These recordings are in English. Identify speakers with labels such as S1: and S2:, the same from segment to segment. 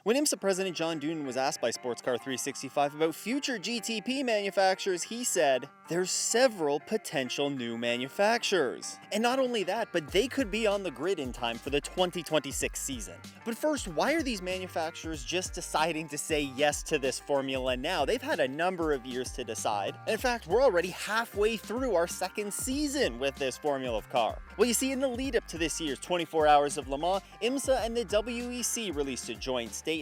S1: When IMSA President John Doonan was asked by Sportscar 365 about future GTP manufacturers, he said, "There's several potential new manufacturers." And not only that, but they could be on the grid in time for the 2026 season. But first, why are these manufacturers just deciding to say yes to this formula now? They've had a number of years to decide. And in fact, we're already halfway through our second season with this formula of car. Well, you see, in the lead up to this year's 24 Hours of Le Mans, IMSA and the WEC released a joint statement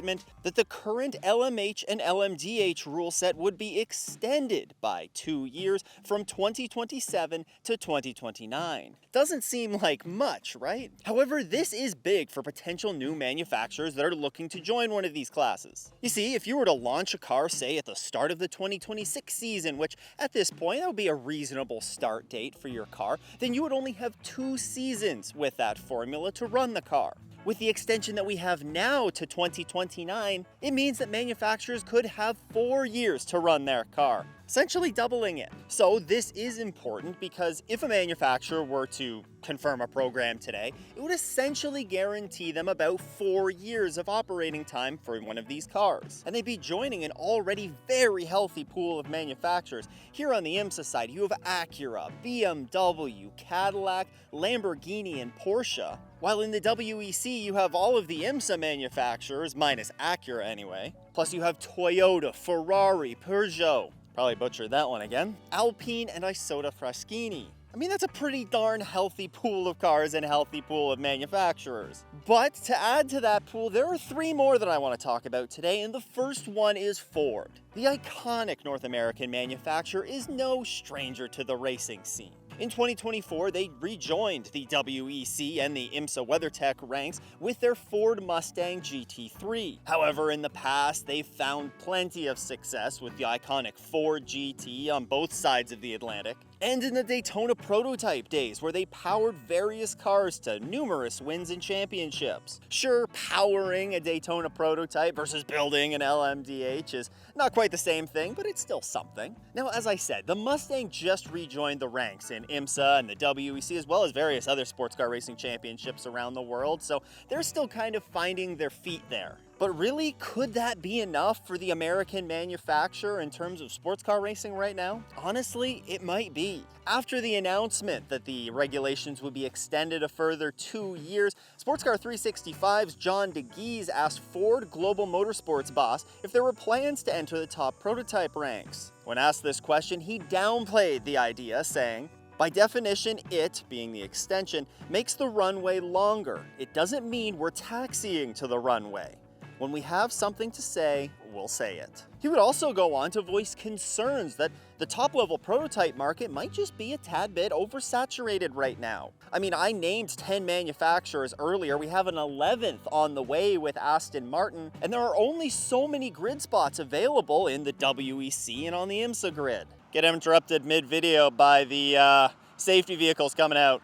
S1: that the current LMH and LMDh rule set would be extended by 2 years from 2027 to 2029. Doesn't seem like much, right? However, this is big for potential new manufacturers that are looking to join one of these classes. You see, if you were to launch a car, say, at the start of the 2026 season, which at this point that would be a reasonable start date for your car, then you would only have 2 seasons with that formula to run the car. With the extension that we have now to 2029, it means that manufacturers could have 4 years to run their car, essentially doubling it. So this is important because if a manufacturer were to confirm a program today, it would essentially guarantee them about 4 years of operating time for one of these cars. And they'd be joining an already very healthy pool of manufacturers. Here on the IMSA side, you have Acura, BMW, Cadillac, Lamborghini, and Porsche. While in the WEC, you have all of the IMSA manufacturers, minus Acura anyway. Plus you have Toyota, Ferrari, Peugeot, probably butchered that one again, Alpine, and Isotta Fraschini. I mean, that's a pretty darn healthy pool of cars and a healthy pool of manufacturers. But to add to that pool, there are 3 more that I want to talk about today, and the first one is Ford. The iconic North American manufacturer is no stranger to the racing scene. In 2024, they rejoined the WEC and the IMSA WeatherTech ranks with their Ford Mustang GT3. However, in the past, they've found plenty of success with the iconic Ford GT on both sides of the Atlantic, and in the Daytona prototype days, where they powered various cars to numerous wins and championships. Sure, powering a Daytona prototype versus building an LMDh is not quite the same thing, but it's still something. Now, as I said, the Mustang just rejoined the ranks in IMSA and the WEC, as well as various other sports car racing championships around the world, so they're still kind of finding their feet there. But really, could that be enough for the American manufacturer in terms of sports car racing right now? Honestly, it might be. After the announcement that the regulations would be extended a further 2 years, Sportscar 365's John DeGeese asked Ford Global Motorsports boss if there were plans to enter the top prototype ranks. When asked this question, he downplayed the idea, saying, "By definition, it, being the extension, makes the runway longer. It doesn't mean we're taxiing to the runway. When we have something to say, we'll say it." He would also go on to voice concerns that the top-level prototype market might just be a tad bit oversaturated right now. I mean, I named 10 manufacturers earlier. We have an 11th on the way with Aston Martin, and there are only so many grid spots available in the WEC and on the IMSA grid. Get interrupted mid-video by the safety vehicles coming out.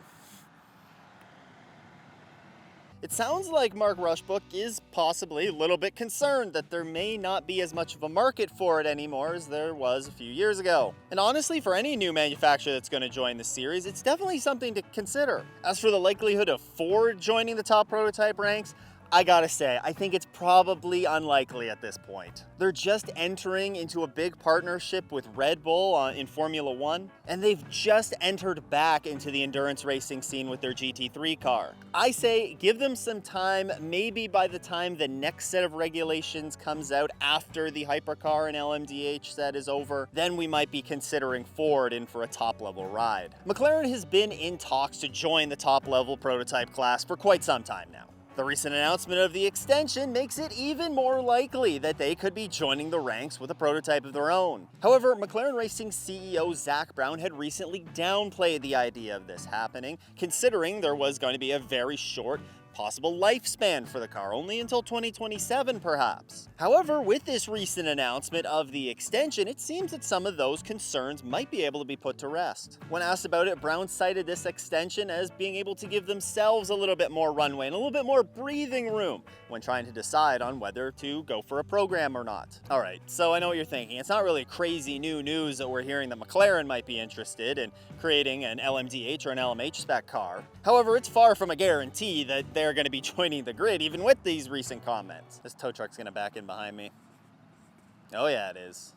S1: It sounds like Mark Rushbrook is possibly a little bit concerned that there may not be as much of a market for it anymore as there was a few years ago. And honestly, for any new manufacturer that's going to join the series, it's definitely something to consider. As for the likelihood of Ford joining the top prototype ranks, I gotta say, I think it's probably unlikely at this point. They're just entering into a big partnership with Red Bull in Formula 1, and they've just entered back into the endurance racing scene with their GT3 car. I say give them some time. Maybe by the time the next set of regulations comes out after the hypercar and LMDh set is over, then we might be considering Ford in for a top-level ride. McLaren has been in talks to join the top-level prototype class for quite some time now. The recent announcement of the extension makes it even more likely that they could be joining the ranks with a prototype of their own. However, McLaren Racing CEO Zak Brown had recently downplayed the idea of this happening, considering there was going to be a very short possible lifespan for the car, only until 2027 perhaps. However, with this recent announcement of the extension, it seems that some of those concerns might be able to be put to rest. When asked about it, Brown cited this extension as being able to give themselves a little bit more runway and a little bit more breathing room when trying to decide on whether to go for a program or not. Alright, so I know what you're thinking. It's not really crazy new news that we're hearing that McLaren might be interested in creating an LMDh or an LMH spec car. However, it's far from a guarantee that they're are going to be joining the grid, even with these recent comments. This tow truck's going to back in behind me. Oh yeah, it is.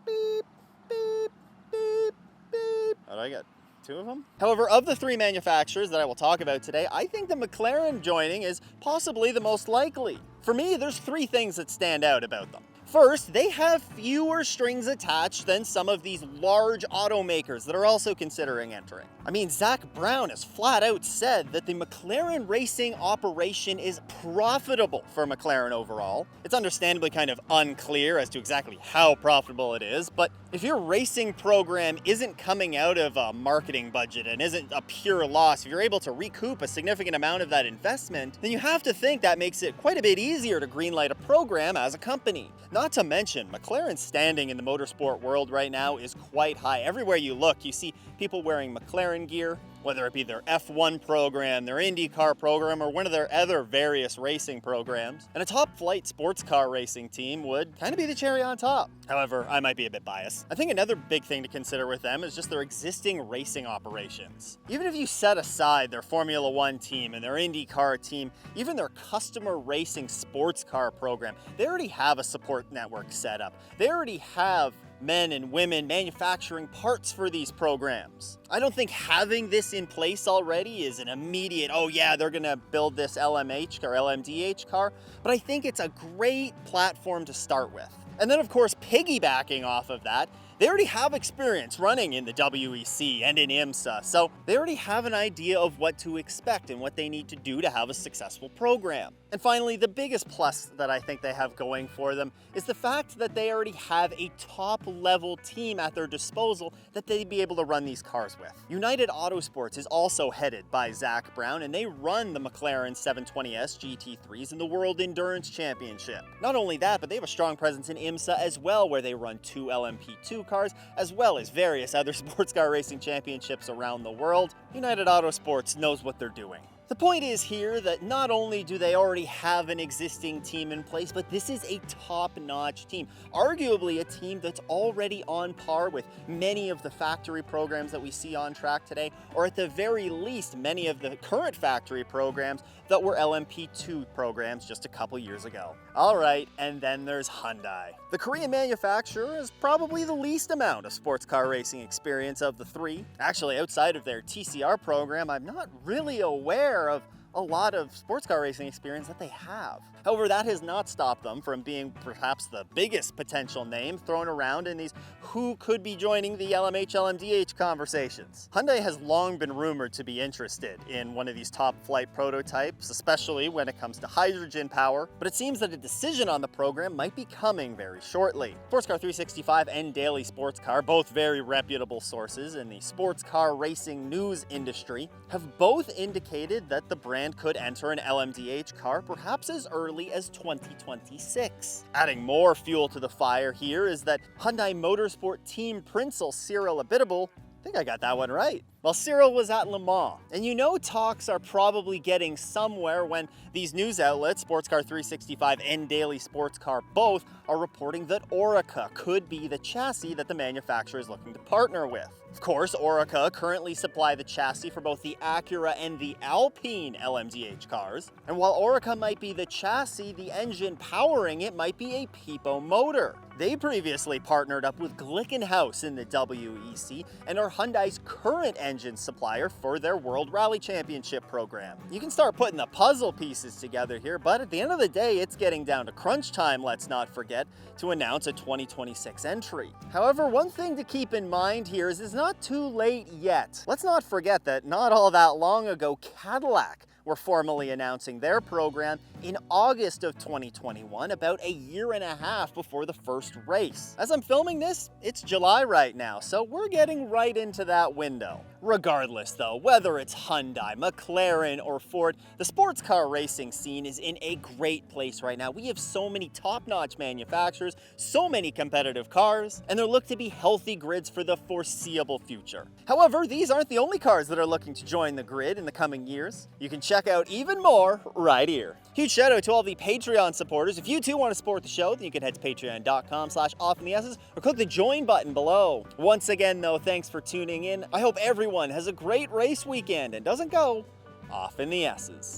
S1: Beep, beep, beep, beep. Oh, do I got 2 of them? However, of the 3 manufacturers that I will talk about today, I think the McLaren joining is possibly the most likely. For me, there's 3 things that stand out about them. First, they have fewer strings attached than some of these large automakers that are also considering entering. I mean, Zach Brown has flat out said that the McLaren racing operation is profitable for McLaren overall. It's understandably kind of unclear as to exactly how profitable it is, but if your racing program isn't coming out of a marketing budget and isn't a pure loss, if you're able to recoup a significant amount of that investment, then you have to think that makes it quite a bit easier to greenlight a program as a company. Not to mention, McLaren's standing in the motorsport world right now is quite high. Everywhere you look, you see people wearing McLaren gear, whether it be their F1 program, their IndyCar program, or one of their other various racing programs. And a top flight sports car racing team would kind of be the cherry on top. However, I might be a bit biased. I think another big thing to consider with them is just their existing racing operations. Even if you set aside their Formula One team and their IndyCar team, even their customer racing sports car program, they already have a support network set up. They already have men and women manufacturing parts for these programs. I don't think having this in place already is an immediate, oh yeah, they're gonna build this LMH or LMDh car, but I think it's a great platform to start with. And then of course, piggybacking off of that, they already have experience running in the WEC and in IMSA, so they already have an idea of what to expect and what they need to do to have a successful program. And finally, the biggest plus that I think they have going for them is the fact that they already have a top-level team at their disposal that they'd be able to run these cars with. United Autosports is also headed by Zach Brown, and they run the McLaren 720S GT3s in the World Endurance Championship. Not only that, but they have a strong presence in IMSA as well, where they run 2 LMP2 cars, as well as various other sports car racing championships around the world. United Autosports knows what they're doing. The point is here that not only do they already have an existing team in place, but this is a top-notch team. Arguably a team that's already on par with many of the factory programs that we see on track today, or at the very least, many of the current factory programs that were LMP2 programs just a couple years ago. All right, and then there's Hyundai. The Korean manufacturer has probably the least amount of sports car racing experience of the 3. Actually, outside of their TCR program, I'm not really aware of a lot of sports car racing experience that they have. However, that has not stopped them from being perhaps the biggest potential name thrown around in these who could be joining the LMH LMDh conversations. Hyundai has long been rumored to be interested in one of these top flight prototypes, especially when it comes to hydrogen power, but it seems that a decision on the program might be coming very shortly. Sportscar 365 and Daily Sports Car, both very reputable sources in the sports car racing news industry, have both indicated that the brand could enter an LMDh car perhaps as early as 2026. Adding more fuel to the fire here is that Hyundai Motorsport team principal Cyril Abiteboul, I think I got that one right. Well, Cyril was at Le Mans, and you know talks are probably getting somewhere when these news outlets, Sportscar 365 and Daily Sports Car both, are reporting that Orica could be the chassis that the manufacturer is looking to partner with. Of course, Orica currently supply the chassis for both the Acura and the Alpine LMDh cars, and while Orica might be the chassis, the engine powering it might be a Pipo motor. They previously partnered up with Glickenhaus in the WEC and are Hyundai's current engine supplier for their World Rally Championship program. You can start putting the puzzle pieces together here, but at the end of the day, it's getting down to crunch time, let's not forget, to announce a 2026 entry. However, one thing to keep in mind here is it's not too late yet. Let's not forget that not all that long ago, Cadillac were formally announcing their program in August of 2021, about a year and a half before the first race. As I'm filming this, it's July right now, so we're getting right into that window. Regardless though, whether it's Hyundai, McLaren, or Ford, the sports car racing scene is in a great place right now. We have so many top-notch manufacturers, so many competitive cars, and there look to be healthy grids for the foreseeable future. However, these aren't the only cars that are looking to join the grid in the coming years. You can check out even more right here. Huge shout out to all the Patreon supporters. If you too want to support the show, then you can head to patreon.com/offinthe or click the join button below. Once again though, thanks for tuning in. I hope everyone has a great race weekend and doesn't go off in the S's.